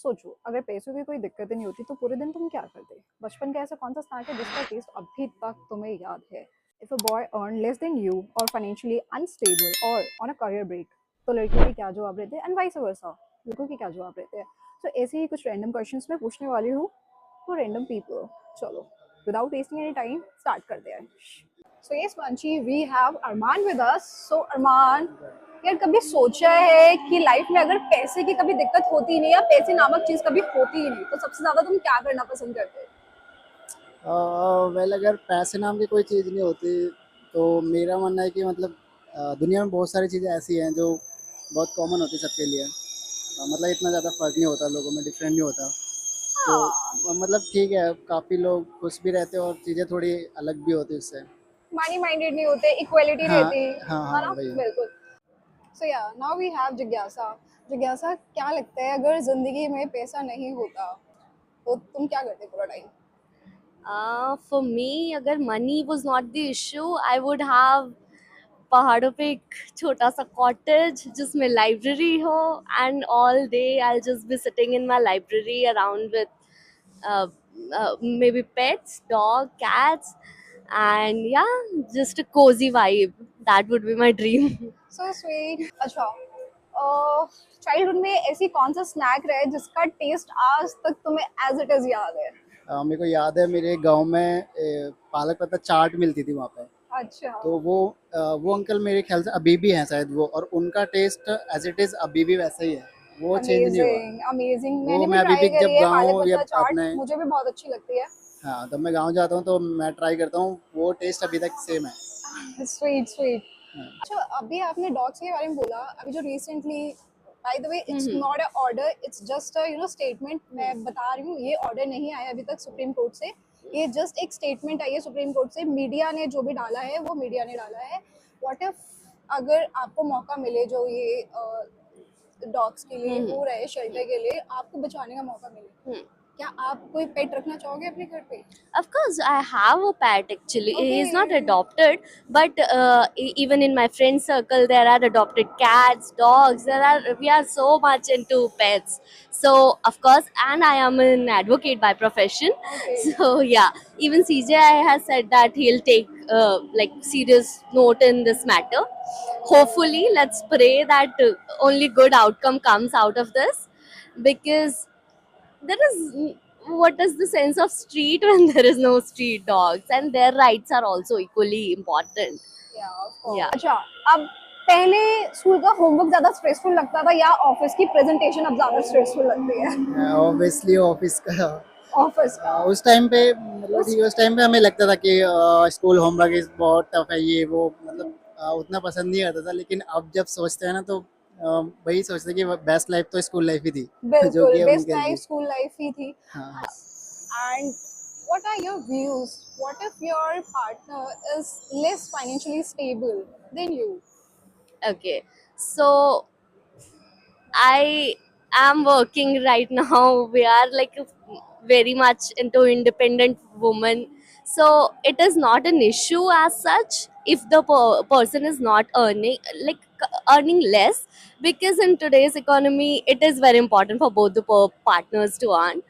सोचो अगर पैसों की कोई दिक्कत ही नहीं होती तो पूरे दिन तुम क्या करते? बचपन का ऐसा कौन सा स्नैक है जिसका टेस्ट अभी तक तुम्हें याद है? If a boy earn less than you और फाइनेंशियली अनस्टेबल और ऑन अ करियर ब्रेक, तो लड़कियों के क्या जवाब रहते हैं एंड वाइस वर्सा, लड़कों के क्या जवाब रहते हैं? सो ऐसे ही कुछ रैंडम क्वेश्चंस मैं पूछने वाली हूँ टू रैंडम पीपल। चलो without wasting any time start करते हैं। सो यस मानची, we have Arman with us. So Arman, यार कभी सोचा है कि लाइफ में अगर पैसे की कभी दिक्कत होती ही नहीं या पैसे नामक चीज कभी होती ही नहीं तो सबसे ज्यादा तुम क्या करना पसंद करते? वेल अगर पैसे नाम की कोई चीज़ नहीं होती तो मेरा मानना है कि मतलब दुनिया में बहुत सारी चीज़ें ऐसी हैं जो बहुत कॉमन होती है सबके लिए। मतलब इतना ज़्यादा फ़र्क नहीं होता, लोगों में डिफरेंट नहीं होता। तो हाँ, मतलब ठीक है, काफ़ी लोग खुश भी रहते हैं और चीज़ें थोड़ी अलग भी होती है उससे। मनी माइंडेड नहीं होते, इक्वालिटी हाँ रहती हाँ है हाँ, ना? वही। बिल्कुल। सो या नाउ वी हैव जिज्ञासा। जिज्ञासा, क्या लगता है अगर जिंदगी में पैसा नहीं होता तो तुम क्या करते पूरा टाइम? For me, अगर money was not the issue, I would have पहाड़ों पे एक छोटा सा कॉटेज जिसमें लाइब्रेरी हो and all day I just be sitting in my library around with maybe pets, dog, cats, and yeah, just a cozy vibe. That would be my dream. So sweet. अच्छा, childhood में ऐसी कौन सा snack रहे जिसका test आज तक तुम्हें एज इट इज याद है? मेरे को याद है मेरे गांव में पालक पत्ता चाट मिलती थी वहाँ पे। अच्छा। तो वो अंकल मेरे ख्याल से अभी भी हैं शायद वो, और उनका टेस्ट एज इट इज़ अभी भी वैसा ही है, वो चेंज नहीं हुआ। अमेजिंग अमेजिंग, वो मैंने भी मैं अभी ट्राई भी करी जब है पालक गाँव या पत्ता चाट, अपने, मुझे भी बहुत अच्छी लगती है। हाँ, जब मैं गाँव जाता हूँ तो मैं ट्राई करता हूँ, वो टेस्ट अभी तक सेम है। Sweet sweet. हाँ। अच्छा, अभी आपने डॉग्स के बारे में बोला, अभी जो recently, by the way it's Mm-hmm. Not a order, it's just a statement. मैं बता रही हूँ, ये ऑर्डर नहीं आया अभी तक सुप्रीम कोर्ट से। ये जस्ट एक स्टेटमेंट आई है सुप्रीम कोर्ट से, मीडिया ने जो भी डाला है वो मीडिया ने डाला है। व्हाट इफ अगर आपको मौका मिले, जो ये डॉग्स के लिए Mm-hmm. हो रहा है, शेल्टर के लिए आपको बचाने का मौका मिले, Hmm. क्या आप कोई पेट रखना चाहोगे अपने घर पे? Of course, I have a pet actually. He is not okay. adopted, but even in my friend circle, there are adopted cats, dogs. We are so much into pets. So of course, and I am an advocate by profession. Okay. So yeah, even CJI has said that he'll take like serious note in this matter. Hopefully, let's pray that only good outcome comes out of this, because there is, what is the sense of street when there is no street dogs, and their rights are also equally important. या of Yeah. Course. अच्छा, अब पहले school का homework ज्यादा stressful लगता था या office की प्रेजेंटेशन अब ज्यादा स्ट्रेसफुल लगती है? ऑब्वियसली ऑफिस का। ऑफिस का। उस टाइम पे मतलब उस ठीक है, उस टाइम पे हमें लगता था कि स्कूल होमवर्क इज बहुत टफ है, ये वो मतलब उतना पसंद नहीं आता था। लेकिन अब जब सोचते हैं ना तो वही सोचते हैं कि बेस्ट लाइफ तो स्कूल लाइफ ही थी जो बिल्कुल कि अब बेस्ट निकल लाइफ गई। स्कूल लाइफ ही थी। हाँ। And what are your views? What if your partner is less financially stable than you? Okay. So I am working right now. We are like very much into independent woman. So it is not an issue as such if the person is not earning, like earning less, because in today's economy it is very important for both the partners to earn.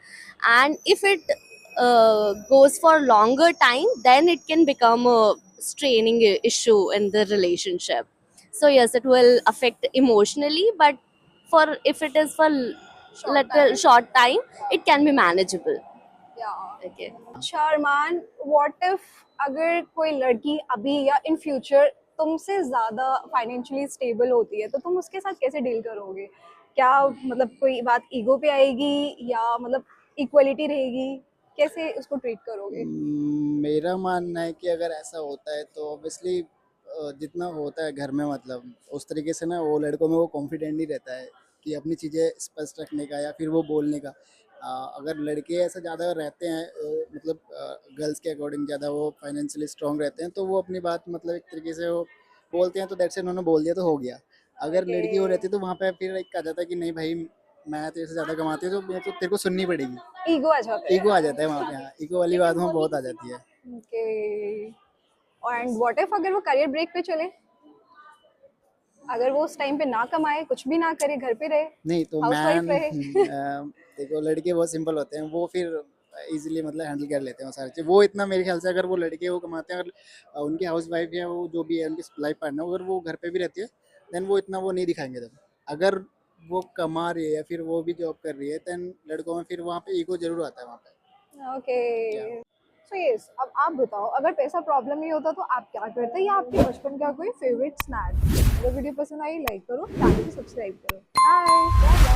And if it goes for longer time, then it can become a straining issue in the relationship. So yes, it will affect emotionally, but for if it is for Short little time. short time, it can be manageable. Yeah. Okay. अच्छा अरमान, what if अगर कोई लड़की अभी या in future तुमसे ज्यादा financially stable होती है तो तुम उसके साथ कैसे डील करोगे? क्या मतलब कोई बात ईगो पे आएगी या मतलब इक्वलिटी रहेगी? कैसे उसको ट्रीट करोगे? मेरा मानना है कि अगर ऐसा होता है तो ऑब्वियसली जितना होता है घर में, मतलब उस तरीके से ना वो लड़कों में वो कॉन्फिडेंट नहीं रहता है कि अपनी चीज़ें स्पष्ट रखने का या फिर वो बोलने का। अगर लड़के ऐसा ज़्यादा रहते हैं, मतलब गर्ल्स के अकॉर्डिंग ज़्यादा वो फाइनेंशियली स्ट्रांग रहते हैं, तो वो अपनी बात मतलब एक तरीके से वो बोलते हैं, तो दैट्स उन्होंने बोल दिया तो हो गया। अगर ओके। लड़की वो रहती है तो वहाँ पे फिर एक आ जाता है कि नहीं भाई, मैं तेरे से ज़्यादा कमाती हूँ तो मेरे को तेरे को सुननी पड़ेगी। ईगो आ जाता है। ईगो आ जाता है वहाँ पे, हाँ, ईगो वाली बात वहाँ बहुत आ जाती है। ओके। एंड व्हाट इफ अगर वो करियर ब्रेक पे चले, अगर वो उस टाइम पे ना कमाए, कुछ भी ना करे, घर पे रहे, नहीं तो हाउस वाइफ रहे? देखो लड़के बहुत सिंपल होते हैं, वो फिर इजीली मतलब हैंडल कर लेते हैं वो सारी चीज़। वो इतना मेरे ख्याल से अगर वो लड़के वो कमाते हैं, अगर उनकी हाउस वाइफ या वो जो भी है उनकी लाइफ पार्टनर अगर वो घर पे भी रहती है, देन वो इतना वो नहीं दिखाएंगे। तब अगर वो कमा रही है या फिर वो भी जॉब कर रही है, देन लड़कों में फिर वहाँ पे ईगो जरूर आता है वहाँ पे। ओके सो यस, अब आप बताओ अगर पैसा प्रॉब्लम नहीं होता तो आप क्या करते, या आपके बचपन का कोई फेवरेट स्नैक। अगर वीडियो पसंद आई लाइक करो, चैनल को सब्सक्राइब करो। बाय।